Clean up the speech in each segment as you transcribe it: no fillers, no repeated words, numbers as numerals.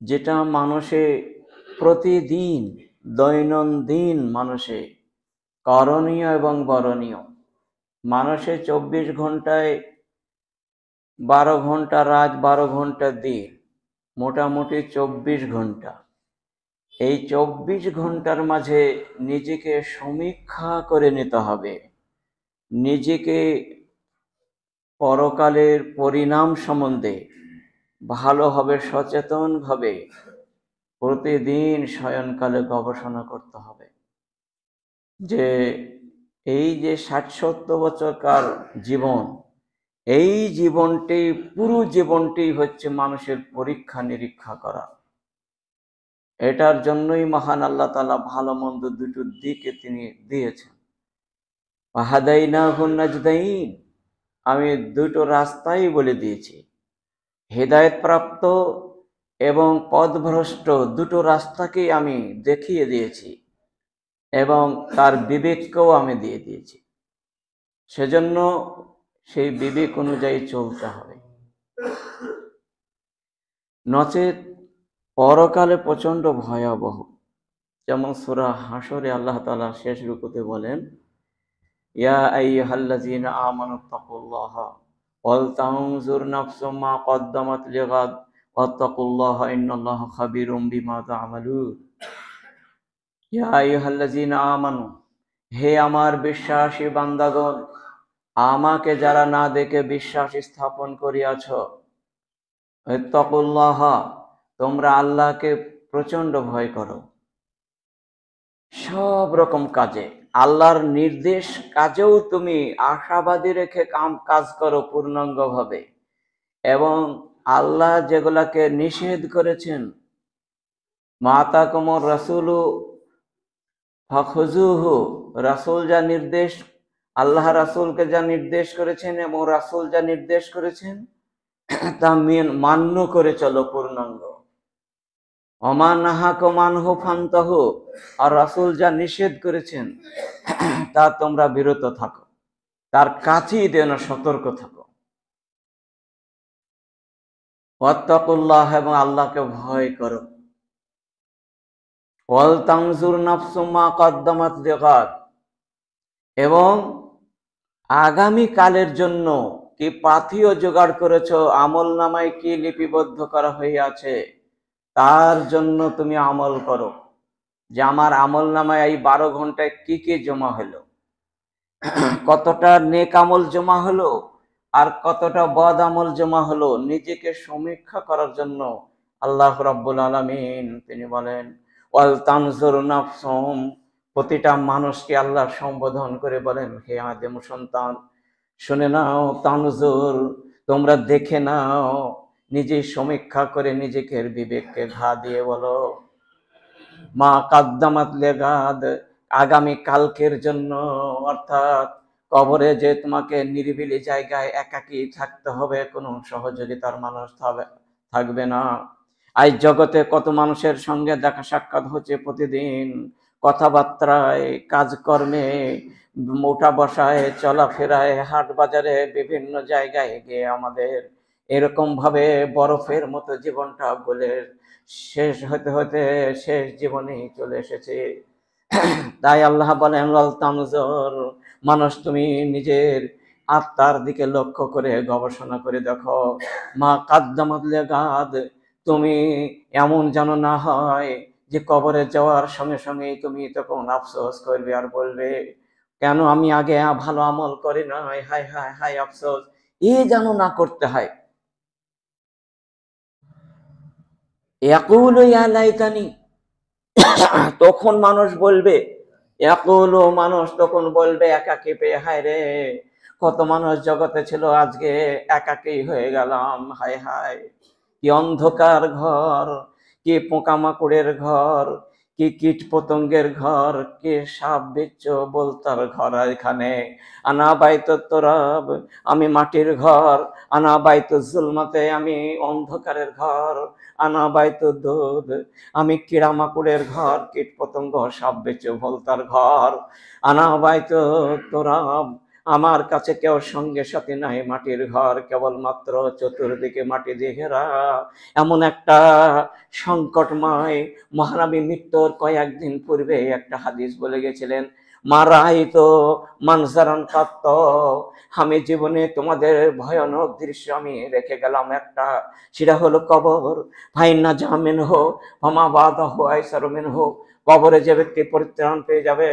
যেটা মানুষে প্রতিদিন দৈনন্দিন মানুষে করণীয় এবং বরণীয়। মানুষে 24 ঘন্টায় 12 ঘন্টা রাত, 12 ঘন্টা দিন, মোটামুটি 24 ঘন্টা। এই 24 ঘন্টার মাঝে নিজেকে সমীক্ষা করে নিতে হবে, নিজেকে পরকালের পরিণাম সম্বন্ধে ভালোভাবে সচেতনভাবে প্রতিদিন শয়নকালে গবেষণা করতে হবে যে এই যে 60-70 বছরকার জীবন, এই জীবনটি, পুরো জীবনটি হচ্ছে মানুষের পরীক্ষা নিরীক্ষা করা। এটার জন্যই মহান আল্লাহ তাআলা ভালো মন্দ দুটো দিকে তিনি দিয়েছেন। ওয়াহাদাইনাহুন নাজদাইন, আমি দুটো রাস্তাই বলে দিয়েছি। হেদায়েত প্রাপ্ত এবং পথভ্রষ্ট দুটো রাস্তাকেই আমি দেখিয়ে দিয়েছি এবং তার বিবেককেও আমি দিয়ে দিয়েছি। সেজন্য সেই বিবেক অনুযায়ী চলতে হবে, নচেত পরকালে প্রচন্ড ভয়াবহ। যেমন সূরা হাসরে আল্লাহ তাআলা শেষ রুকুতে বলেন, ইয়া আইয়ুহাল্লাযীনা আমানুত্তাকুল্লাহা ওয়াল তানজুর নাফসুম মা কদ্দামাত লিগাদ ওয়াত্তাকুল্লাহা ইন্নাল্লাহা খাবীরুম বিমা তা'মালুন। ইয়া আইয়ুহাল্লাযীনা আমানু, হে আমার বিশ্বাসী বান্দাগণ, আমাকে যারা না দেখে বিশ্বাস স্থাপন করিয়াছ, ইত্তাকুল্লাহা, তোমরা আল্লাহকে প্রচন্ড ভয় করো। সব রকম কাজে, আল্লাহর নির্দেশ কাজেও তুমি আশাবাদী রেখে কাজ করো পূর্ণাঙ্গভাবে, এবং আল্লাহ যেগুলাকে নিষেধ করেছেন, মাতাকুমুর রাসূলু ফাখুযুহু, রাসূল যা নির্দেশ, আল্লাহ রাসূলকে যা নির্দেশ করেছেন এবং রাসূল যা নির্দেশ করেছেন তা মান্য করে চলো পূর্ণাঙ্গ। ওমা নাহাকুম আনহু ফান্তাহু, আর রাসূল যা নিষেধ করেছেন তা তোমরা বিরত থাকো, তার কাছেই যেন সতর্ক থাকো। ওয়াত্তাকুল্লাহ, এবং আল্লাহকে ভয় করো। ওয়াল তানজুর নাফসুম মা কদ্দামাত লিগাদ, এবং আগামী কালের জন্য কি পাথিও জোগাড় করেছ, আমল নামায় কি লিপিবদ্ধ করা হইয়াছে, তার জন্য তুমি আমল করো। যে আমার আমল নামায় এই 12 ঘন্টায় কি কি জমা হলো, কতটা নেক আমল জমা হলো আর কতটা বদ আমল জমা হলো, নিজেকে সমীক্ষা করার জন্য আল্লাহ রাব্বুল আলামিন তিনি বলেন ওয়াল তানজুর নাফসুম, প্রতিটা মানুষকে আল্লাহ সম্বোধন করে বলেন, হে আদম সন্তান শুনে নাও, তানজুর, তোমরা দেখে নাও, নিজে সমীক্ষা করে নিজেকে বিবেককে ঘা দিয়ে বলো, মা কাদ্দামাত লিগাদ, আগামী কালকের জন্য, অর্থাৎ কবরে যে তোমাকে নিরিবিলি জায়গায় একাকী থাকতে হবে, কোনো সহযোগিতার মানুষ থাকবে না। আজ জগতে কত মানুষের সঙ্গে দেখা সাক্ষাৎ হচ্ছে প্রতিদিন, কথাবার্তায়, কাজকর্মে, মোটা বসায়, চলাফেরায়, হাট বাজারে, বিভিন্ন জায়গায় গিয়ে আমাদের এরকম ভাবে বরফের মতো জীবনটা গলে শেষ হতে হতে শেষ জীবনেই চলে এসেছে। তাই আল্লাহ বলেন ওয়াল তানজুর, মানুষ তুমি নিজের আত্মার দিকে লক্ষ্য করে গবেষণা করে দেখো, মা কাদ্দামাত লিগাদ, তুমি এমন যেন না হয় যে কবরে যাওয়ার সঙ্গে সঙ্গে তুমি তখন আফসোস করবে আর বলবে, কেন আমি আগে ভালো আমল করি নাই, হায় হায় হায় আফসোস, যেন না করতে হয়। ইয়াকুলু ইয়া লাইতানি, তখন মানুষ বলবে, ইয়াকুলু, মানুষ তখন বলবে একাকী পেয়ে, হায় রে, কত মানুষ জগতে ছিল, আজকে একাকী হয়ে গেলাম, হায় হায়, কি অন্ধকার ঘর, কি পোকামাকড়ের ঘর, কি কীট পতঙ্গের ঘর, কি সাপ বিচ্ছু বলতার ঘর এখানে। আনা বাইতু তুরাব, আমি মাটির ঘর, আনা বাইতু জুলমাতে, আমি অন্ধকারের ঘর, আনা বাইতু দুধ, আমি কিড়ামাকুড়ের ঘর, কীট পতঙ্গ সাপ বিচ্ছু বলতার ঘর, আনা বাইতু তুরাব, আমার কাছে কেউ সঙ্গে সাথে নাই, মাটির ঘর কেবলমাত্র, চতুর্দিকে মাটি দিয়ে ঘেরা। এমন একটা সংকটময়, মহানবী মৃত্যুর কয়েকদিন পূর্বে একটা হাদিস বলে গেছিলেন, মারাই তো মানজারান কাত্ত, আমি জীবনে তোমাদের ভয়ানক দৃশ্য আমি রেখে গেলাম একটা, সেটা হলো কবর। ফাইন্না জামিন হো হামা বাদা হো আইসারমিন হো, কবরে যে ব্যক্তি পরিত্রাণ পেয়ে যাবে,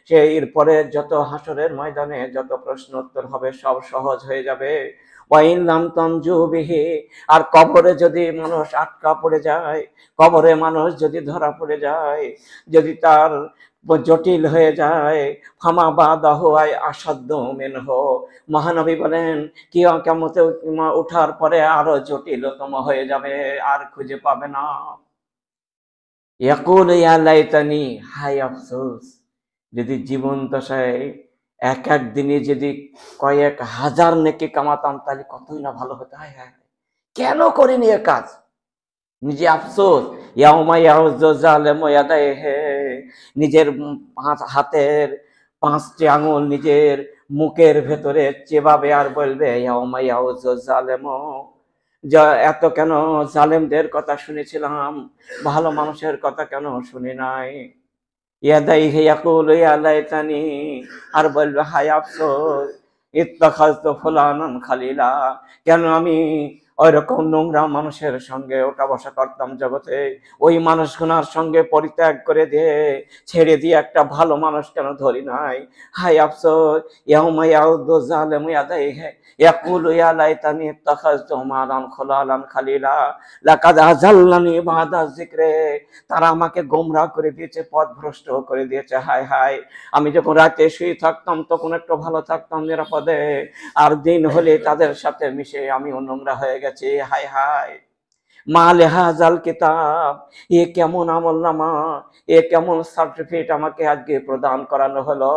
সে এরপরে যত হাসরের ময়দানে যত প্রশ্ন উত্তর হবে সব সহজ হয়ে যাবে। ওয়াইন লাম তানজু বিহি, আর কবরে যদি মানুষ আটকা পড়ে যায়, কবরে মানুষ যদি ধরা পড়ে যায়, যদি তার জটিল হয়ে যায়, ফামা বাদাহ আই আসাধ্য মেনহ, মহানবী বলেন কিয়ামতে ওঠার পরে আরো জটিলতম হয়ে যাবে, আর খুঁজে পাবে না। ইয়াকুল ইয়া লাইতানি, হায় আফসোস, যদি জীবন দশায় এক এক দিনে যদি কয়েক হাজার নেকি কামাতাম তাহলে কতই না ভালো হতো। হায় হায়, কেন করিনি এ কাজ, নিজে আফসোস। ইয়াউমা ইয়াউযু যালিমু ইয়াদাইহি, নিজের হাতের 5টি আঙুল নিজের মুখের ভেতরে চেবাবে আর বলবে ইয়াউমা ইয়াউযু যালিমু, এত কেন জালেমদের কথা শুনেছিলাম, ভালো মানুষের কথা কেন শুনি নাই। ইয়াদাইহি ইয়াকুলু ইয়া লাইতানি, আর বলবে হায় আফসোস, ইত্তাখাযতু ফুলানান খালিলা, কেন আমি ওইরকম নোংরা মানুষের সঙ্গে ওঠা বসা করতাম জগতে, ওই মানুষগুনার সঙ্গে পরিত্যাগ করে দিয়ে ছেড়ে দিয়ে একটা ভালো মানুষ কেন ধরি নাই। হায় আফসোস, ইয়াউমা ইয়াউদু যালিমু ইয়াদাইহি ইয়াকুলু ইয়া লাইতানি ইত্তাখাযতু মালান খুলালান খালিলা, লাকাদ আযাল্লানি বাদা যিকরে, তারা আমাকে গোমরাহ করে দিয়েছে, পথভ্রষ্ট করে দিয়েছে। হায় হায়, আমি যখন রাতে শুয়ে থাকতাম তখন একটু ভালো থাকতাম নিরাপদে, আর দিন হলে তাদের সাথে মিশে আমি নোংরা হয়ে গেছি। হায় হায়, মা লেহাজাল কিতাব, এ কেমন আমলনামা, এ কেমন সার্টিফিকেট আমাকে আজকে প্রদান করানো হলো।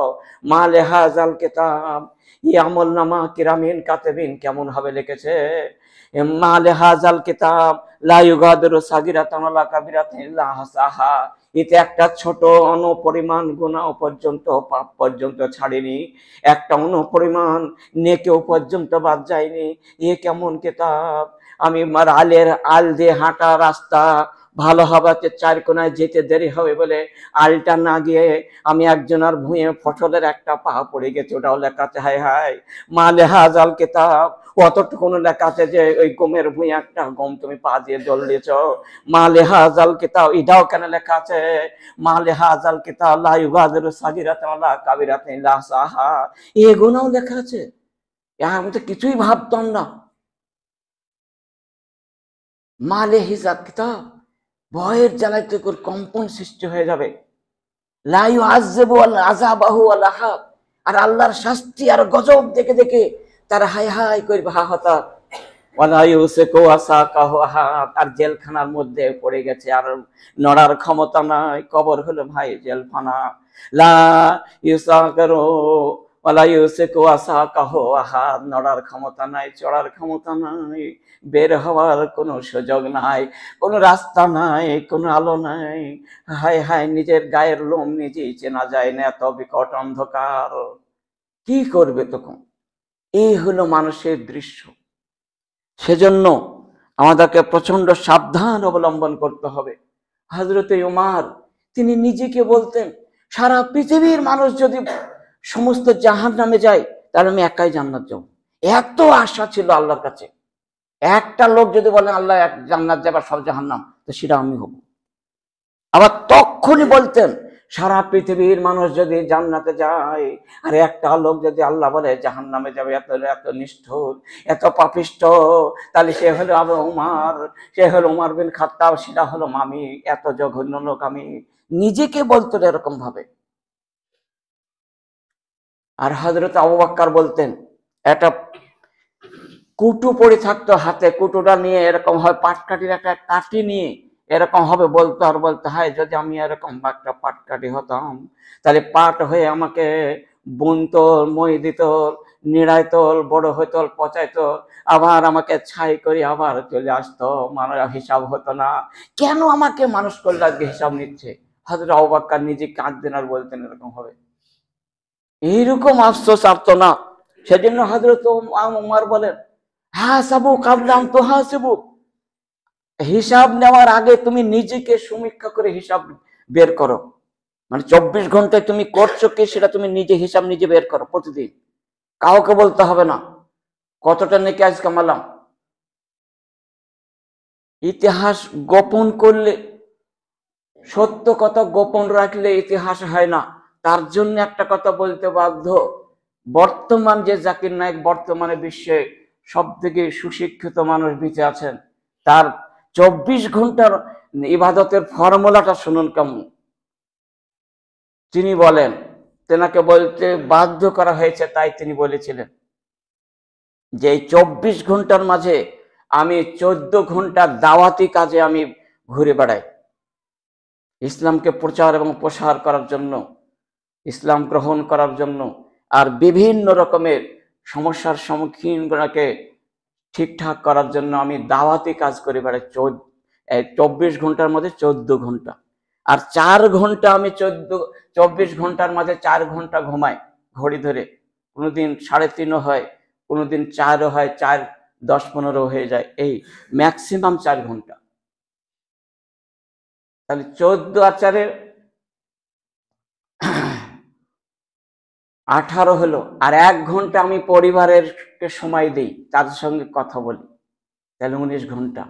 মা লেহাজাল কিতাব, এই আমলনামা কিরামিন কাতিবিন কেমন ভাবে লিখেছে। মা লেহাজাল কিতাব লা ইউগাদিরু সাগিরাতান ওয়ালা কাবিরাতান ইল্লা আহসাহা, এতে একটা ছোট অণুপরিমাণ গুনাহ পর্যন্ত, পাপ পর্যন্ত ছাড়েনি, একটা অণুপরিমাণ নেকিও পর্যন্ত বাদ যায়নি। এ কেমন কিতাব, আমি আমার আল দিয়ে হাঁটা রাস্তা ভালো হবাতে 4 কোনায় যেতে দেরি হবে বলে আলটা না গিয়ে আমি একজনের ভুঁয়ে ফসলের একটা পা পড়ে গেছে, ওটাও লেখা আছে। হায় হায়, মা লেহাজাল কিতাব, অতটুকুন লেখা আছে যে ওই গমের ভুঁয়ে একটা গম তুমি পা দিয়ে জল দিয়েছ। মা লেহাজাল কিতাব, এটাও কেন লেখা আছে। মা লেহাজাল কিতাব লা ইউগাদিরু সাগিরাতান ওয়ালা কাবিরাতান ইল্লা আহসাহা, এগুলোও লেখা আছে। আমি তো কিছুই ভাবতাম না। মালে হিসাব কিতাব, ভয়ের জ্বালায় তো কম্পন সৃষ্টি হয়ে যাবে। লাইউ আযযাবু আল আযাবাহু আল আহাব, আর আল্লাহর শাস্তি আর গজব দেখে দেখে তার হায় হায় করবে হাহাকার। ওয়ালা ইউসিকু আসাকাহু আহাদ, আর জেলখানার মধ্যে পড়ে গেছে, আর নড়ার ক্ষমতা নাই। কবর হলো ভাই জেলখানা। লা ইউসাকারু ওয়ালা ইউসিকু আসাকাহু আহাদ, নড়ার ক্ষমতা নাই, চড়ার ক্ষমতা নাই, বের হওয়ার কোনো সুযোগ নাই, কোনো রাস্তা নাই, কোনো আলো নাই। হায় হায়, নিজের গায়ের লোম নিজেই চেনা যায় না, এত বিকট অন্ধকার। কি করবে তখন? এই হলো মানুষের দৃশ্য। সেজন্য আমাদেরকে প্রচন্ড সাবধান অবলম্বন করতে হবে। হযরতে উমর তিনি নিজেকে বলতেন, সারা পৃথিবীর মানুষ যদি সমস্ত জাহান্নামে যায় তাহলে আমি একাই জান্নাত যাব। এত আশা ছিল আল্লাহর কাছে। একটা লোক যদি বলেন আল্লাহ এক জান্নাত যাবে সব জাহান্নাম, তো সেটা আমি হব। আবার তখনই বলতেন, সারা পৃথিবীর মানুষ যদি জান্নাতে যায় আর একটা লোক যদি আল্লাহ বলে জাহান্নামে যাবে, এত এত নিষ্ঠুর, এত পাপিষ্ঠ, তাহলে সে হলো আবু উমর, সে হলো উমর বিন খাত্তাব, সেটা হলো আমি, এত জঘন্য লোক আমি। নিজেকে বলতো এরকম ভাবে। আর হযরত আবু বকর বলতেন, একটা কুটু পড়ে থাকতো হাতে, কুটুটা নিয়ে এরকম হয়, পাটকাঠির একটা কাঠি নিয়ে এরকম হবে বলতো, আর বলতে হয় যদি আমি এরকম একটা পাটকাঠি হতাম তাহলে পাট হয়ে আমাকে বুনতো, মই দিত, নিড়াইতো, বড় হইতো, পচাইতো, আবার আমাকে ছাই করে আবার চলে আসতো, মানুষ হিসাব হতো না। কেন আমাকে মানুষ করলে আজকে হিসাব নিচ্ছে? হযরত আবু বকর নিজে কাঁদতেন আর বলতেন এরকম হবে। এইরকম আফসোস আসতো না সেজন্য হযরত উমর বলেন, হাসাবু কাবলা আন তুহাসিবু, হিসাব নেওয়ার আগে তুমি নিজেকে সমীক্ষা করে হিসাব বের করো। মানে 24 ঘন্টায় তুমি করছো কি সেটা তুমি নিজে হিসাব নিজে বের করো প্রতিদিন। কাউকে বলতে হবে না কতটা নেকি আজ কামালাম। ইতিহাস গোপন করলে, সত্য কথা গোপন রাখলে ইতিহাস হয় না। তার জন্য একটা কথা বলতে বাধ্য, বর্তমান যে জাকির নায়েক বর্তমানে বিশ্বে সব থেকে সুশিক্ষিত মানুষ বেঁচে আছেন, তার 24 ঘন্টার ইবাদতের ফর্মুলাটা শুনুন কেমন। তিনি বলেন, তেনাকে বলতে বাধ্য করা হয়েছে তাই তিনি বলেছিলেন যে এই 24 ঘন্টার মাঝে আমি 14 ঘন্টা দাওয়াতি কাজে আমি ঘুরে বেড়াই, ইসলামকে প্রচার এবং প্রসার করার জন্য, ইসলাম গ্রহণ করার জন্য, আর বিভিন্ন রকমের সমস্যার সম্মুখীনকে ঠিকঠাক করার জন্য আমি দাওয়াতি কাজ করে বেড়াই 24 ঘন্টার মধ্যে 14 ঘন্টা। আর 4 ঘন্টা আমি 24 ঘন্টার মাঝে 4 ঘন্টা ঘুমাই ঘড়ি ধরে। কোনোদিন 3.5 হয়, কোনোদিন 4 হয়, 4, 10, 15 হয়ে যায়, এই ম্যাক্সিমাম 4 ঘন্টা। তাহলে 14 আর 4 18 হলো। আর 1 ঘন্টা আমি পরিবারের সময় দিই, তাদের সঙ্গে কথা বলি, তাহলে 19 ঘন্টা।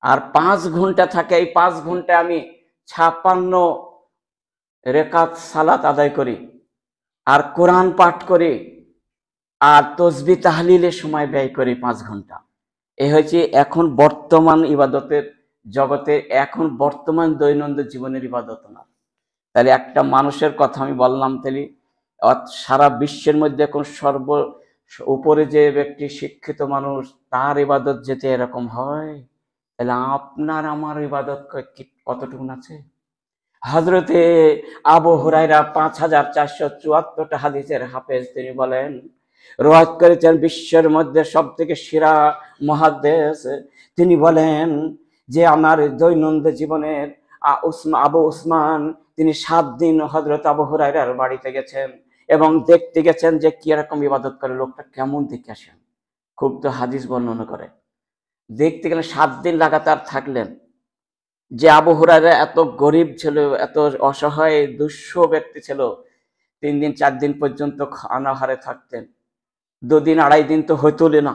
আর 5 ঘন্টা থাকে, এই 5 ঘন্টা আমি 56 রেকাত সালাত আদায় করি, আর কোরআন পাঠ করি, আর তসবিহ তাহলিলের সময় ব্যয় করি 5 ঘন্টা। এই হচ্ছে এখন বর্তমান ইবাদতের জগতে, এখন বর্তমান দৈনন্দিন জীবনের ইবাদত না। তাহলে একটা মানুষের কথা আমি বললাম, তাহলে সারা বিশ্বের মধ্যে এখন সর্ব উপরে যে ব্যক্তি শিক্ষিত মানুষ, তার ইবাদত যেতে এরকম হয়, তাহলে আপনার আমার ইবাদত কতটুকু আছে? হযরতে আবু হুরায়রা 5474টা হাদিসের হাফেজ, তিনি বলেন, রওয়ায়াত করেছেন বিশ্বের মধ্যে সবথেকে সেরা মুহাদ্দিস। তিনি বলেন যে আমার দৈনন্দিন জীবনের আবু উসমান তিনি 7 দিন হযরত আবু হুরায়রার বাড়িতে গেছেন এবং দেখতে গেছেন যে কি রকম ইবাদত করে, লোকটা কেমন দেখে আসেন। খুব তো হাদিস বর্ণনা করে, দেখতে গেলে 7 দিন লাগাতার থাকলেন। যে আবু হুরায়রা এত গরিব ছিল, এত অসহায় দুঃস্ব ব্যক্তি ছিল, 3 দিন 4 দিন পর্যন্ত অনাহারে থাকতেন, 2 দিন 2.5 দিন তো হইতলে না,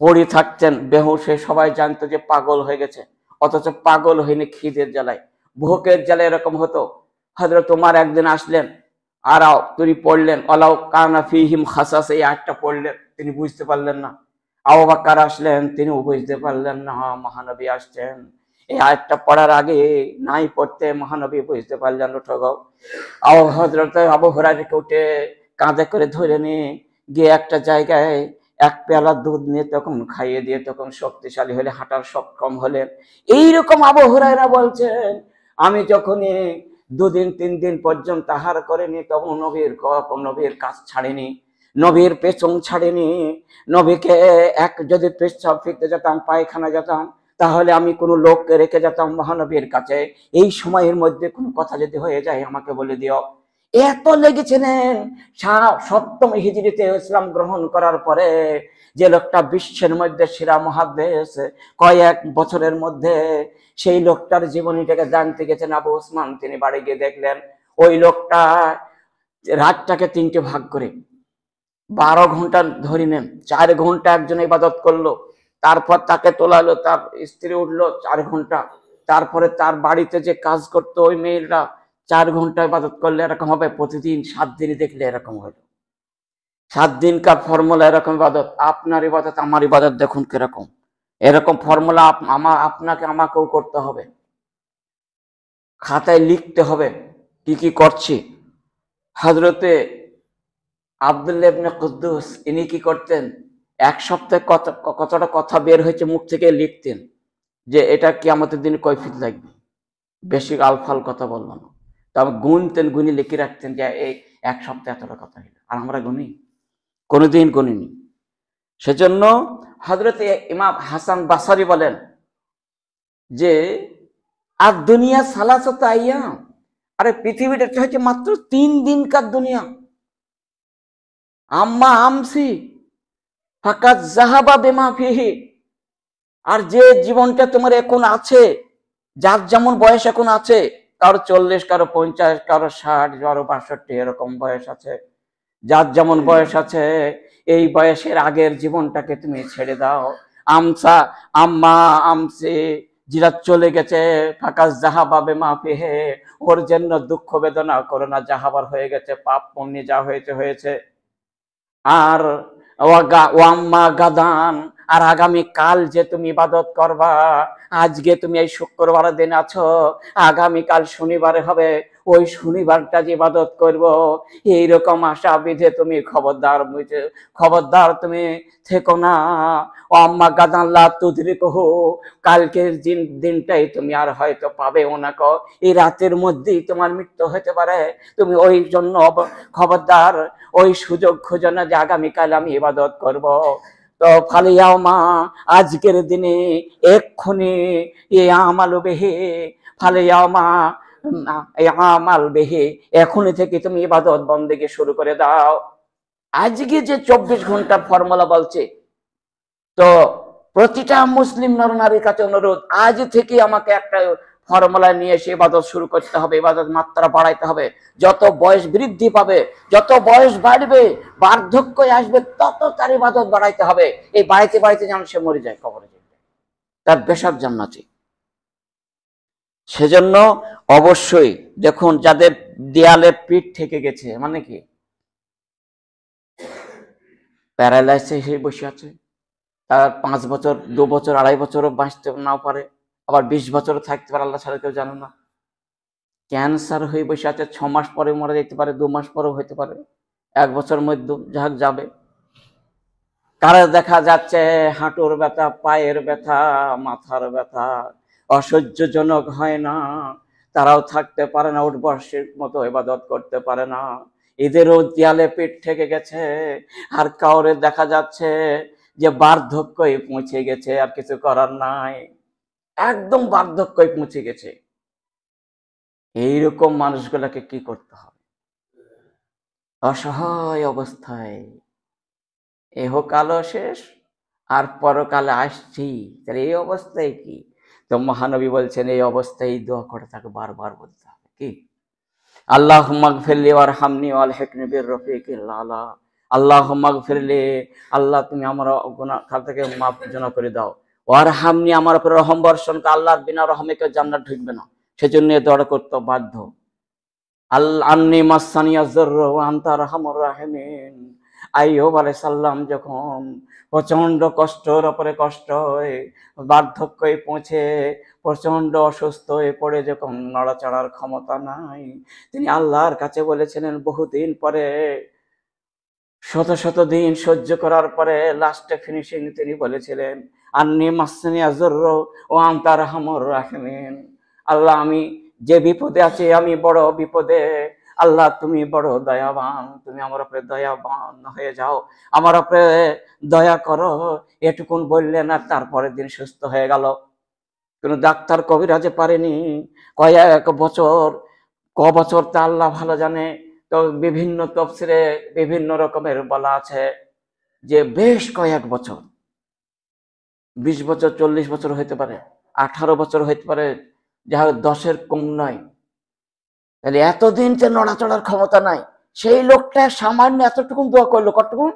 পড়ে থাকতেন বেহুশ হয়ে। সবাই জানতো যে পাগল হয়ে গেছে, অথচ পাগল হয়নি খিদের জ্বালায়, ভোকের জ্বালায় এরকম হতো। হযরত ওমর একদিন আসলেন, আর তিনি পড়লেন ওয়ালাউ কানা ফীহিম খাসাস, এই আয়াতটা পড়লেন, তিনি বুঝতে পারলেন না। আবু বকর আসলেন, তিনিও বুঝতে পারলেন না মহানবী আসছেন। এই আয়াতটা পড়ার আগে নাই পড়তে মহানবী বুঝতে পারলেন ঠগাও। হযরত আবু হুরায়রাকে উঠে কাঁধে করে ধরে নিয়ে গিয়ে একটা জায়গায় 1 পেয়ালা দুধ নিয়ে তখন খাইয়ে দিয়ে তখন শক্তিশালী হলে, হাঁটার সক্ষম হলেন। এইরকম আবু হুরায়রা বলছেন, আমি যখনই 2 দিন 3 দিন পর্যন্ত আহার করিনি, তখন নবীর কাজ ছাড়িনি, নবীর পেছন ছাড়িনি। নবীকে যদি পেশাব ফিরতে যেতাম, পায়খানা যেতাম, তাহলে আমি কোনো লোককে রেখে যেতাম মহানবীর কাছে, এই সময়ের মধ্যে কোনো কথা যদি হয়ে যায় আমাকে বলে দিও। এত লেগেছিলেন। 7ম হিজরিতে ইসলাম গ্রহণ করার পরে যে লোকটা বিশ্বের মধ্যে সেরা মুহাদ্দিস, কয়েক বছরের মধ্যে সেই লোকটার জীবনীটাকে জানতে গেছেন আবু উসমান। তিনি বাড়ি গিয়ে দেখলেন ওই লোকটা রাতটাকে 3টে ভাগ করে 12 ঘন্টা ধরে নেন, 4 ঘন্টা একজন ইবাদত করলো, তারপর তাকে তোলালো, তার স্ত্রী উঠলো 4 ঘন্টা, তারপরে তার বাড়িতে যে কাজ করতো ওই মেয়েরা 4 ঘন্টা ইবাদত করলে এরকম হবে। প্রতিদিন 7 দিনই দেখলে এরকম হলো। 7 দিনকার ফর্মুলা এরকম ইবাদত। আপনার ইবাদত আমার ইবাদত দেখুন কিরকম। এরকম ফর্মুলা আপনাকে আমাকেও করতে হবে, খাতায় লিখতে হবে কি কি করছি। হযরতে আব্দুল্লাহ ইবনে কুদ্দুস ইনি কি করতেন, 1 সপ্তাহে কতটা কথা বের হয়েছে মুখ থেকে লিখতেন যে এটা কিয়ামতের দিন কৈফিয়ত লাগবে, বেশি আলফাল কথা বললাম না। তবে গুনতেন, গুনি লিখে রাখতেন যে এই 1 সপ্তাহে এতটা কথা হলো। আর আমরা গুনি, কোনোদিন গুনিনি। সেজন্য হযরতে ইমাম হাসান বাসারি বলেন যে আর দুনিয়া সালাসাত আইয়াম, আরে পৃথিবীটা হচ্ছে মাত্র 3 দিনকার দুনিয়া। আম্মা আমসি ফাকাত জাহাবা বিমা ফিহি, আর যে জীবনটা তোমার এখন আছে, যার যেমন বয়স এখন আছে, কারো 40, কারো 50, কারো 60, কারো 62 এরকম বয়স আছে, যার যেমন বয়স আছে, এই বয়সের আগের জীবনটাকে তুমি ছেড়ে দাও। আমসা আম্মা আমসে, যেটা চলে গেছে, ফাঁকা জাহাবা বেমা ফিহে, ওর জন্য দুঃখ বেদনা করো না, জাহাবার হয়ে গেছে, পাপ পুণ্য যা হয়েছে হয়েছে। আর ওয়াম্মা গাদান, আর আগামী কাল যে তুমি ইবাদত করবা, আজকে তুমি এই শুক্রবারের দিন আছো, আগামীকাল শনিবারে হবে, ওই শনিবারটা যে ইবাদত করবো, এইরকম আশা বিধে তুমি খবরদার তুমি থেকো না। ও আম্মা গাদান লা তুদরিকুহু, কালকের দিনটাই তুমি আর হয়তো পাবেও না, এই রাতের মধ্যেই তোমার মৃত্যু হতে পারে। তুমি ওই জন্য খবরদার ওই সুযোগ খুঁজো না যে আগামীকাল আমি ইবাদত করব। তো ফালিয়াও মা, আজকের দিনে এক্ষুনি আমাল বেহে, ফালিয়াও মা আমাল বেহে, এখনই থেকে তুমি ইবাদত বন্দেগী শুরু করে দাও। আজকে যে 24 ঘন্টার ফর্মুলা বলছে, তো প্রতিটা মুসলিম নরনারীর কাছে অনুরোধ, আজ থেকে আমাকে একটা ফর্মুলা নিয়ে এসে ইবাদত শুরু করতে হবে, ইবাদত মাত্রা বাড়াইতে হবে। যত বয়স বৃদ্ধি পাবে, যত বয়স বাড়বে, বার্ধক্য আসবে, তত তার ইবাদত বাড়াইতে হবে। এই বাড়াইতে বাড়াইতে যেন সে মরে যায়, কবরে যায়, তার বেশার জান্নাতি। সেজন্য অবশ্যই দেখুন, যাদের দেয়ালে পিঠ থেকে গেছে, মানে কি প্যারালাইসিস হয়ে বসে আছে, তার 5 বছর, 2 বছর, 2.5 বছরও বাঁচতে নাও পারে, আবার 20 বছরও থাকতে পারে, আল্লাহ ছাড়া কেউ জানে না। ক্যান্সার হয়ে বসে আছে, 6 মাস পরে মারা যেতে পারে, 2 মাস পরেও হতে পারে, 1 বছর মধ্যে যাক যাবে। কারো দেখা যাচ্ছে হাঁটুর ব্যথা, পায়ের ব্যথা, মাথার ব্যথা অসহ্যজনক হয় না, তারাও থাকতে পারে না, উঠবসের মতো ইবাদত করতে পারে না, এদেরও দেয়ালে পিঠ থেকে গেছে। আর কাউরে দেখা যাচ্ছে যে বার্ধক্যই পৌঁছে গেছে, আর কিছু করার নাই, একদম বার্ধক্যই পৌঁছে গেছে। এইরকম মানুষগুলোকে কি করতে হবে? অসহায় অবস্থায়, এহকালও শেষ আর পরকালে আসছি, তাহলে এই অবস্থায় কি? তো মহানবী বলছেন এই অবস্থায় দোয়া করে তাকে বারবার বলতে হবে কি, আল্লাহুম্মা গফিরলি ওয়ারহামনি ওয়ালহিকনি বির-রফিকিল আলা, আল্লাহুম্মা গফিরলি, আল্লাহ তুমি আমার গুনাহ থেকে মাফ করে দাও, ওয়ারহামনি, আমার উপর রহম বর্ষণ করো, আল্লাহর বিনা রহমে কেউ জান্নাত ঢুকবে না, সেজন্য দোয়া করতে বাধ্য। আন্নি মাসানিয়া যুররু ওয়া আনতা আরহামুর রাহিমিন, আইয়ুব আলাইহিস সালাম যখন প্রচন্ড কষ্টের উপরে কষ্ট হয়ে বার্ধক্যে পৌঁছে প্রচন্ড অসুস্থ হয়ে পড়ে, যখন নড়াচড়ার ক্ষমতা নাই, তিনি আল্লাহর কাছে বলেছিলেন, বহুদিন পরে, শত দিন সহ্য করার পরে লাস্টে ফিনিশিং তিনি বলেছিলেন, আন্নি মাসানিয়া যুররু ওয়া আনতা আরহামুর রাহিমিন, আল্লাহ আমি যে বিপদে আছি, আমি বড় বিপদে, আল্লাহ তুমি বড় দয়াবান, তুমি আমার উপরে দয়াবান হয়ে যাও, আমার উপরে দয়া করো। এটুকুন বললেন, আর তারপরের দিন সুস্থ হয়ে গেল। কোনো ডাক্তার কবিরাজে পারেনি, কয়েক বছর, বছর তা আল্লাহ ভালো জানে। তো বিভিন্ন তফসিরে বিভিন্ন রকমের বলা আছে যে বেশ কয়েক বছর, 20 বছর, 40 বছর হইতে পারে, 18 বছর হইতে পারে, যা হোক 10-এর কম নয়। তাহলে এতদিন যে নড়াচড়ার ক্ষমতা নাই, সেই লোকটা সামান্য এতটুকু দোয়া করলো, কতটুকু,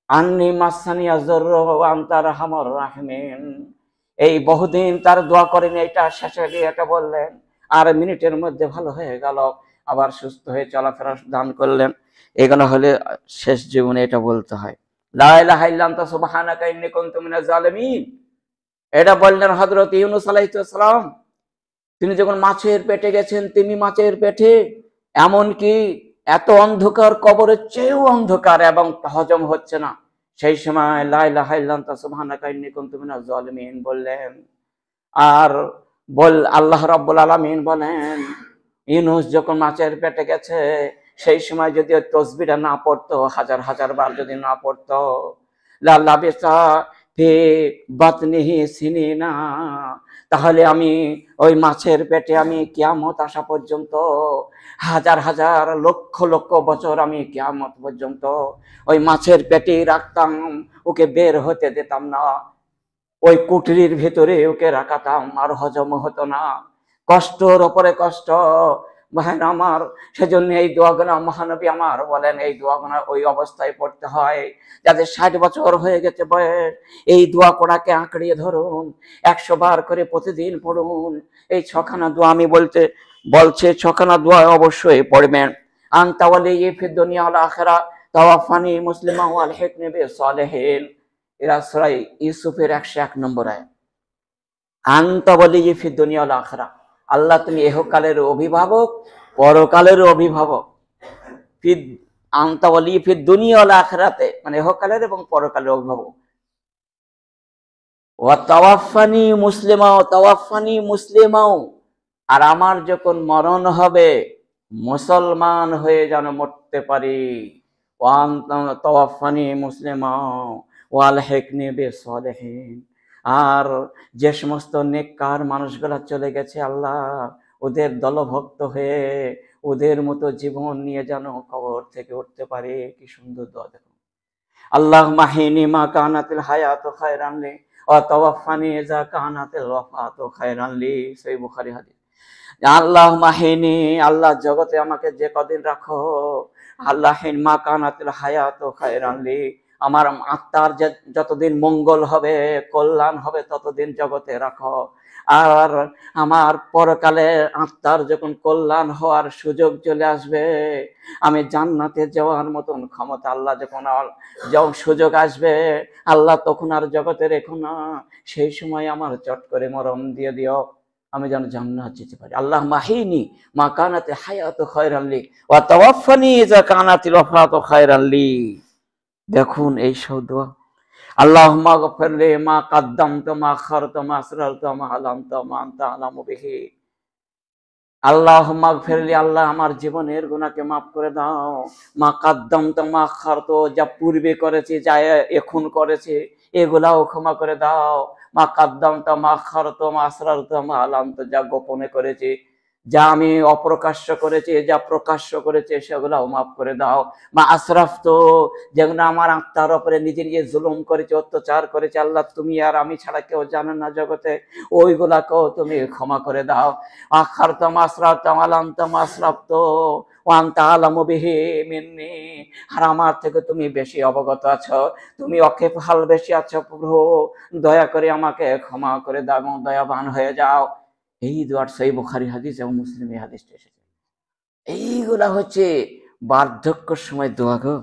আন্নি মাসানিয়া যুররু ওয়া আনতা আরহামুর রাহিমিন, এই বহুদিন তার দোয়া করেনি, এটা শেষে গিয়ে এটা বললেন, আর মিনিটের মধ্যে ভালো হয়ে গেল, আবার সুস্থ হয়ে চলাফেরা দান করলেন। এগুলো হলে শেষ জীবনে এটা বলতে হয়, লা ইলাহা ইল্লা আনতা সুবহানাকা ইন্নী কুনতু মিনাজ জালিমিন। এটা বললেন হযরত ইউনূস আলাইহিস সালাম, তিনি যখন মাছের পেটে গেছেন, তিনি মাছের পেটে, এমনকি এত অন্ধকার, কবরের চেয়েও অন্ধকার, এবং হজম হচ্ছে না, সেই সময় লা ইলাহা ইল্লা আনতা সুবহানাকা ইন্নী কুনতু মিনাজ জালিমিন বললেন। আর আল্লাহ রাব্বুল আলামিন বলেন, ইউনূস যখন মাছের পেটে গেছে, সেই সময় যদি তসবিহটা না পড়তো, হাজার হাজার বার যদি না পড়তো, লা লাবিসা ফি বাতনিহি সিনিনা, তাহলে আমি ওই মাছের পেটে আমি কিয়ামত আসা পর্যন্ত হাজার হাজার লক্ষ লক্ষ বছর আমি কিয়ামত পর্যন্ত ওই মাছের পেটে রাখতাম, ওকে বের হতে দিতাম না, ওই কুঠরির ভেতরে ওকে রাখাতাম, আর হজম হতো না, কষ্টর ওপরে কষ্ট। ভাই আমার, সেজন্য এই দোয়াগুনা মহানবী আমার বলেন, এই দোয়াগুনা ওই অবস্থায় পড়তে হয় যাদের 60 বছর হয়ে গেছে বয়স। এই দোয়া কোরআনকে আঁকড়িয়ে ধরুন, 100 বার করে প্রতিদিন পড়ুন। এই 6খানা দোয়া আমি বলছে 6খানা দোয়া অবশ্যই পড়বেন। আনতা ওয়ালিয়্যি ফিদ দুনিয়া ওয়াল আখিরাহ তাওয়াফানি মুসলিমা ওয়া আলহিকনি বিস-সালিহিন। এরা সূরা ইউসুফের 101 নম্বর আয়াত। আনতা ওয়ালিয়্যি ফিদ দুনিয়া ওয়াল আখিরাহ, আল্লাহ তুমি ইহকালের অভিভাবক, পরকালের অভিভাবক। ফিদ আনতা ওয়ালিয়্যি ফিদ দুনিয়া ওয়াল আখিরাতে, মানে ইহকালের এবং পরকালের অভিভাবক। ওয়া তাওয়াফানি মুসলিমা, তাওয়াফানি মুসলিমা, আর আমার যখন মরণ হবে মুসলমান হয়ে যেন মরতে পারি। ওয়ান তাওয়াফানি মুসলিমা ওয়া আলহিকনি বিস-সালিহিন। আর যে সমস্ত নেককার মানুষগুলা চলে গেছে আল্লাহ, ওদের দলভক্ত হয়ে ওদের মতো জীবন নিয়ে যেন কবর থেকে উঠতে পারে। কি সুন্দর দোয়া দেখুন। আল্লাহুম্মা হিনি মা কানাতিল হায়াতু খায়রান লি ওয়া তাওয়াফানি ইযা কানাতিল ওয়াফাতু খায়রান লি। সহিহ বুখারী হাদিস। আল্লাহুম্মা হিনি, আল্লাহ জগতে আমাকে যে কদিন রাখো, আল্লাহ হিন মা কানাতিল হায়াতু খায়রান লি, আমার আত্মার যতদিন মঙ্গল হবে, কল্যাণ হবে, ততদিন জগতে রাখো। আর আমার পরকালে আত্মার যখন কল্যাণ হওয়ার সুযোগ চলে আসবে, আমি জান্নাতে যাওয়ার মতন ক্ষমতা আল্লাহ যখন সুযোগ আসবে, আল্লাহ তখন আর জগতে রেখো না, সেই সময় আমার চট করে মরণ দিয়ে দিও, আমি যেন জান্নাত যেতে পারি। আল্লাহুম্মা হিনি মা কানাতিল হায়াতু খায়রান লি ওয়া তাওয়াফানি ইযা কানাতিল ওয়াফাতু খায়রান লি। দেখুন এই সব দোয়া। আল্লাহুম্মা গফির লি মা কাদ্দামতু মা আখারতু মা আসরারতু মা আলানতু মা আনতা আলামু বিহি। আল্লাহুম্মা গফির লি, আল্লাহ আমার জীবনের গুনাহকে মাফ করে দাও। মা কাদ্দামতু মা আখারতু, যা পূর্বে করেছি, যা এখন করেছি, এগুলাও ক্ষমা করে দাও। মা কাদ্দামতু মা আখারতু মা আসরারতু মা আলানতু, যা গোপনে করেছি, যা আমি অপ্রকাশ্য করেছি, যা প্রকাশ্য করেছি, সেগুলাও মাফ করে দাও। মা আসরাফতু, যেগুলো আমার আত্মার উপরে নিজে নিজে জুলুম করেছে, অত্যাচার করেছে, আল্লাহ তুমি আর আমি ছাড়া কেউ জানে না জগতে, ওইগুলাকেও তুমি ক্ষমা করে দাও। আখারতু মা আসরারতু মা আলানতু মা আসরাফতু ওয়া আনতা আলামু বিহি মিন্নি, আর আমার থেকে তুমি বেশি অবগত আছো, তুমি অকেফাল বেশি আছো প্রভু, দয়া করে আমাকে ক্ষমা করে দাও, দয়াবান হয়ে যাও। এই দোয়ার সহিহ বুখারী হাদিস এবং মুসলিম এই হাদিসটা এসেছে। এইগুলা হচ্ছে বার্ধক্যের সময় দোয়া গো।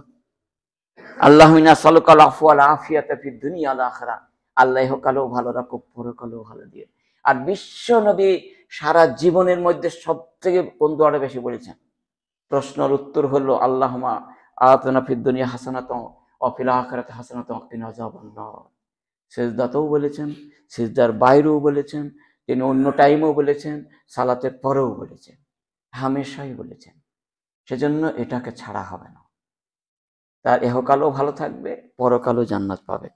আল্লাহুম্মা ইন্না নাসআলুকাল আফওয়া ওয়াল আফিয়াতা ফিদ দুনিয়া ওয়াল আখিরাহ, আল্লাহ ইহকালেও ভালো রাখো, পরকালেও ভালো দিয়ে। আর বিশ্ব নবী সারা জীবনের মধ্যে সবথেকে কোন দোয়াটা বেশি বলেছেন? প্রশ্নের উত্তর হলো আল্লাহুম্মা আতিনা ফিদ দুনিয়া হাসানাতাও ওয়া ফিল আখিরাতি হাসানাতাও ওয়া কিনা আযাবান নার। সিজদাতেও বলেছেন, সিজদার বাইরেও বলেছেন, তিনি অন্য টাইমেও বলেছেন, সালাতের পরেও বলেছেন, হামেশাই বলেছেন। সেজন্য এটাকে ছাড়া হবে না। তার ইহকালও ভালো থাকবে, পরকালও জান্নাত পাবে।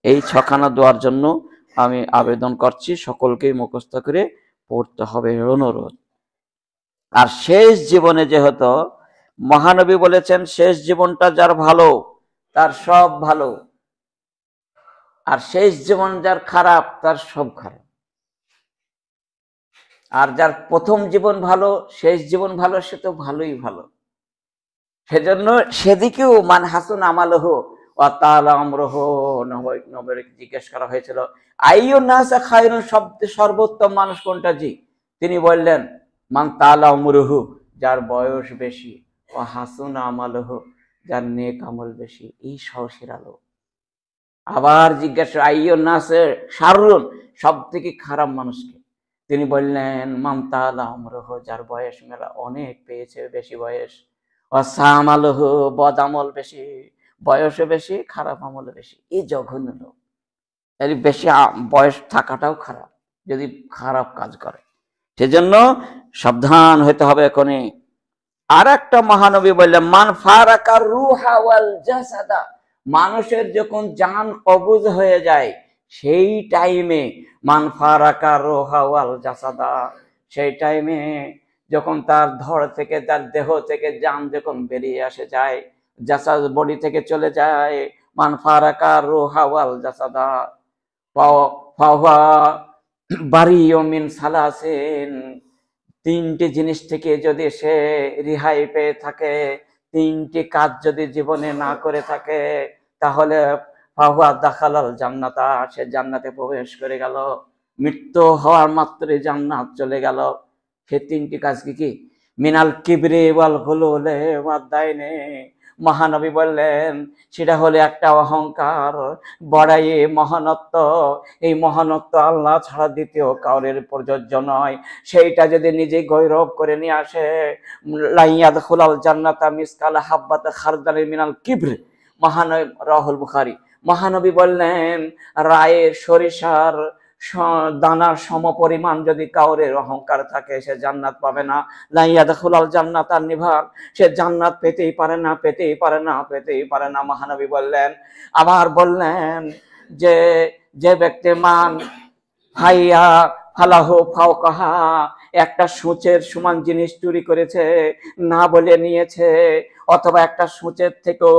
এই 6খানা দোয়ার জন্য আমি আবেদন করছি, সকলকেই মুখস্থ করে পড়তে হবে, অনুরোধ। আর শেষ জীবনে যেহেতু মহানবী বলেছেন, শেষ জীবনটা যার ভালো তার সব ভালো, আর শেষ জীবন যার খারাপ তার সব খারাপ। আর যার প্রথম জীবন ভালো, শেষ জীবন ভালো, সে তো ভালোই ভালো। সেজন্য সেদিকেও মান হাসুন আমালহু ওয়া তাআলা আমরুহু, নবীকে জিজ্ঞেস করা হয়েছিল আইয়ুন নাস খায়রুন, সর্বোত্তম মানুষ কোনটা জি? তিনি বললেন মান তাআলা আমরুহু, যার বয়স বেশি, ওয়া হাসুন আমালহু, যার নেক আমল বেশি, এই সহসের আলো। আবার জিজ্ঞাসা আইয়ুন নাস শাররুন, সব থেকে খারাপ মানুষকে? তিনি বললেন মান তাআলা আমরুহু, যার বয়স মেলা অনেক পেয়েছে, বেশি বয়স, অসামালহু, বদ আমল বেশি, বয়সে বেশি, খারাপ আমলে বেশি। এই জঘন্য লোক। এর বেশি বয়স থাকাটাও খারাপ যদি খারাপ কাজ করে। সেজন্য সাবধান হতে হবে এখনই। আর একটা মহানবী বললেন মান ফারাকার রুহা ওয়াল জাসাদা, মানুষের যখন জান কবজ হয়ে যায়, সেই টাইমে মান ফারাকা রোহা ওয়াল জাসাদা, সেই টাইমে যখন তার ধড় থেকে, তার দেহ থেকে জান যখন বেরিয়ে আসে যায়, জাসাদ বডি থেকে চলে যায়, মান ফারাকা রোহা ওয়াল জাসাদা ফাওয়া বারিয়ুম মিন সালাসিন, তিনটি জিনিস থেকে যদি সে রিহাই পেয়ে থাকে, তিনটি কাজ যদি জীবনে না করে থাকে, তাহলে ফাহুয়া দাখালাল জান্নাতা, সে জান্নাতে প্রবেশ করে গেল। মৃত্যু হওয়ার মাত্রই জান্নাত চলে গেল। সে তিনটি কাজ কি কি? মিনাল কিবরি ওয়াল হুলুলে ওয়াদ দাইনে, মহানবী বললেন সেটা হলো একটা অহংকার, বড়াই, মহানত্ব। এই মহানত্ব আল্লাহ ছাড়া দ্বিতীয় কাউরের প্রযোজ্য নয়। সেইটা যদি নিজে গৌরব করে নিয়ে আসে, লাইয়াদ খুলাল জান্নাতা মিসকাল হাব্বাত খারদালিন মিনাল কিবর, মহানবী, রাহুল বুখারী, মহানবী বললেন রায়ের সরিষার দানার সমপরিমাণ যদি কাউরের অহংকার থাকে, সে জান্নাত পাবে না। লাইয়াদ খুলাল জান্নাত আর নিভার, সে জান্নাত পেতেই পারে না, পেতেই পারে না, পেতেই পারে না। মহানবী বললেন, আবার বললেন যে যে ব্যক্তি মান হাইয়া ফালাহু ফাওকাহা, একটা সূচের সমান জিনিস চুরি করেছে, না বলে নিয়েছে, অথবা একটা সূচের থেকেও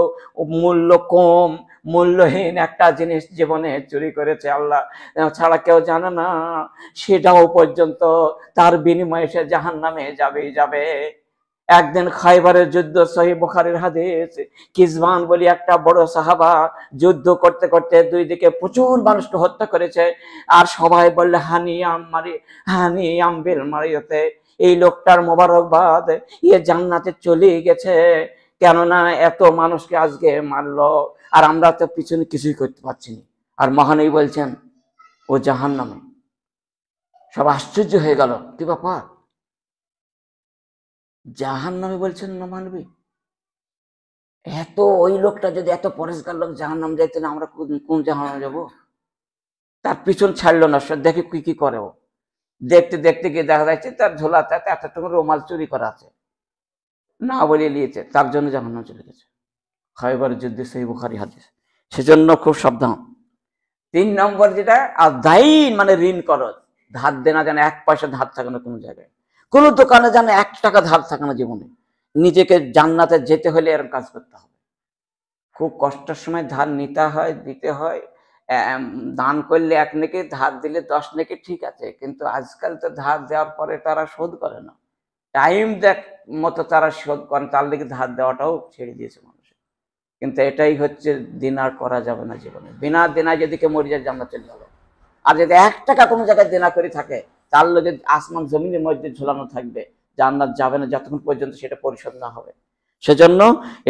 মূল্য কম, মূল্যহীন একটা জিনিস জীবনে চুরি করেছে, আল্লাহ ছাড়া কেউ জানে না, সেটাও পর্যন্ত তার বিনিময়ে সে জাহান্নামে যাবেই যাবে। একদিন খাইবারের যুদ্ধ, সহিহ বুখারীর হাদিস, কিজবান বলি একটা বড় সাহাবা যুদ্ধ করতে করতে দুই দিকে প্রচুর মানুষকে হত্যা করেছে, আর সবাই বললে হানি আমবিল মারিয়তে, এই লোকটার মোবারকবাদ, ইয়ে জান্নাতে চলে গেছে, কেননা এত মানুষকে আজকে মারলো, আর আমরা তো পিছনে কিছুই করতে পারছি না। আর মহানবী বলছেন ও জাহান্নামে। সব আশ্চর্য হয়ে গেল, কি ব্যাপার, জাহান্নামে বলছেন না মানবী? এত ওই লোকটা যদি এত পরিষ্কার লোক জাহান্নাম যাইতে না, আমরা কোন জাহান্নামে যাব? তার পিছন ছাড়লো না, সে দেখে কি কি করে। ও দেখতে দেখতে গিয়ে দেখা যাচ্ছে তার ঝোলাতে এতটুকু রুমাল চুরি করা আছে, না বলে নিয়েছে, তার জন্য জাহান্নামে চলে গেছে। খাইবার যুদ্ধে সহিহ বুখারী হাদিস। সেজন্য খুব সাবধান। 3 নম্বর যেটা, আর দাইন মানে ঋণ করজ, ধার দেনা, যেন 1 পয়সা ধার থাকে না কোনো জায়গায়, কোন দোকানে যেন 1 টাকা ধার থাকে না জীবনে। নিজেকে জান্নাতে যেতে হলে এরকম কাজ করতে হবে। খুব কষ্টের সময় ধার নিতে হয়, দিতে হয়। দান করলে 1 নেকি, ধার দিলে 10 নেকি, ঠিক আছে, কিন্তু আজকাল তো ধার দেওয়ার পরে তারা শোধ করে না, টাইম দেখ মতো তারা শোধ করেন, তার লেগে ধার দেওয়াটাও ছেড়ে দিয়েছে মানুষ। কিন্তু এটাই হচ্ছে দিনার করা যাবে না জীবনে। বিনা দেনায় যদি কেউ মরে যায়, জান্নাত চলে যাবে। আর যদি 1 টাকা কোনো জায়গায় দেনা করে থাকে, তার লগে আসমান জমিনের মধ্যে ঝোলানো থাকবে, জান্নাত যাবে না যতক্ষণ পর্যন্ত সেটা পরিশোধ না হবে। সেজন্য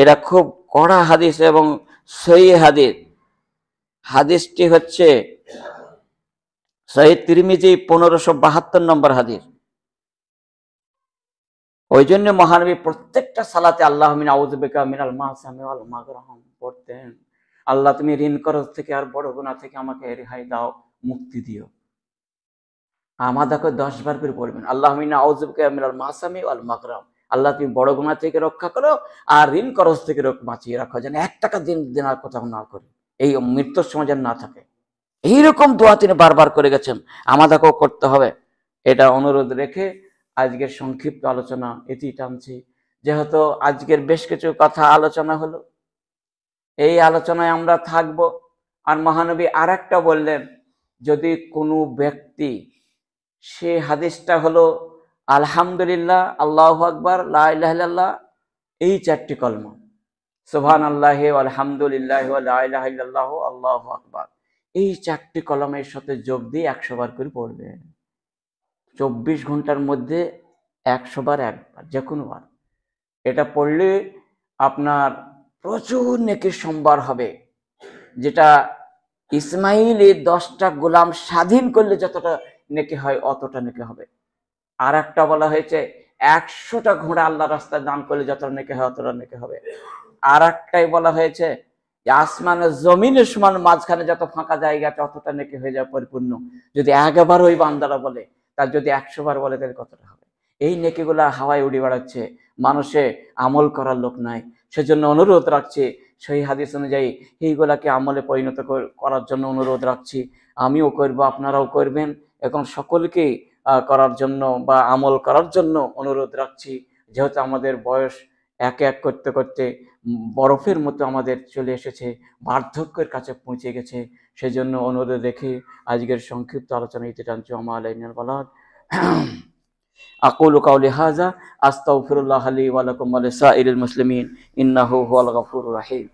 এটা খুব কড়া হাদিস এবং সহিহ হাদিস। হাদিসটি হচ্ছে সহিহ তিরমিজি 1572 নম্বর হাদিস। ওই জন্য মহানবী প্রত্যেকটা সালাতে আল্লাহুম্মা আউযু বিকা মিনাল মাসামি ওয়াল মাগরাম পড়তেন। আল্লাহ তুমি ঋণ করজ থেকে আর বড় গুনাহ থেকে আমাকে রেহাই দাও, মুক্তি দিও। আমাদেরকে 10 বার করে পড়বেন, আল্লাহুম্মা আউযু বিকা মিনাল মাসামি ওয়াল মাগরাম। আল্লাহ তুমি বড় গুনাহ থেকে রক্ষা করো, আর ঋণ করজ থেকে বাঁচিয়ে রাখো, যেন 1 টাকা দিন দেনার কথা না করি, এই মৃত্যুর সময় যেন না থাকে। এইরকম দোয়া তিনি বারবার করে গেছেন, আমাদেরকেও করতে হবে। এটা অনুরোধ রেখে আজকের সংক্ষিপ্ত আলোচনা এটি টানছি। যেহেতু আজকের বেশ কিছু কথা আলোচনা হলো, এই আলোচনায় আমরা থাকব। আর মহানবী আরেকটা বললেন, যদি কোনো ব্যক্তি, সে হাদিসটা হলো আলহামদুলিল্লাহ, আল্লাহু আকবার, লা ইলাহা ইল্লাল্লাহ, এই 4টি কলমা, সুবহানাল্লাহি ওয়া আলহামদুলিল্লাহি ওয়া লা ইলাহা ইল্লাল্লাহু আল্লাহু আকবার, এই 4টি কলমের সাথে যোগ দিয়ে 100 বার করে পড়বে। 24 ঘন্টার মধ্যে 100 বার, একবার, যে কোনো বার। এটা পড়লে আপনার প্রচুর নেকির সম্ভার হবে। যেটা ইসমাইল 10টা গোলাম স্বাধীন করলে যতটা নেকি হয়, অতটা নেকি হবে। আর একটা বলা হয়েছে 100টা ঘোড়া আল্লাহ রাস্তায় দান করলে যতটা নেকি হয়, অতটা নেকি হবে। আর একটাই বলা হয়েছে যে আসমানের জমিনের সমান মাঝখানে যত ফাঁকা জায়গা আছে, অতটা নেকি হয়ে যাবে পরিপূর্ণ। যদি 1 বার ওই বান্দারা বলে, তার যদি 100 বার বলে, তাহলে কতটা হবে? এই নেকিগুলা হাওয়ায় উড়ে বেড়াচ্ছে, মানুষে আমল করার লোক নাই। সেজন্য অনুরোধ রাখছি, সেই হাদিস অনুযায়ী এইগুলাকে আমলে পরিণত করার জন্য অনুরোধ রাখছি। আমিও করব, আপনারাও করবেন, এখন সকলকেই করার জন্য বা আমল করার জন্য অনুরোধ রাখছি। যেহেতু আমাদের বয়স এক এক করতে করতে বরফের মতো আমাদের চলে এসেছে, বার্ধক্যের কাছে পৌঁছে গেছে, সেজন্য অনুরোধ রেখে আজকের সংক্ষিপ্ত আলোচনা ইতি টানছি। ওয়া মা আলাইনাল বালাগ। আকুলু কাউলি হাযা আস্তাগফিরুল্লাহ লি ওয়া লাকুম ওয়া লিসাইরিল মুসলিমিন ইন্নাহু হুয়াল গফুরুর রহিম।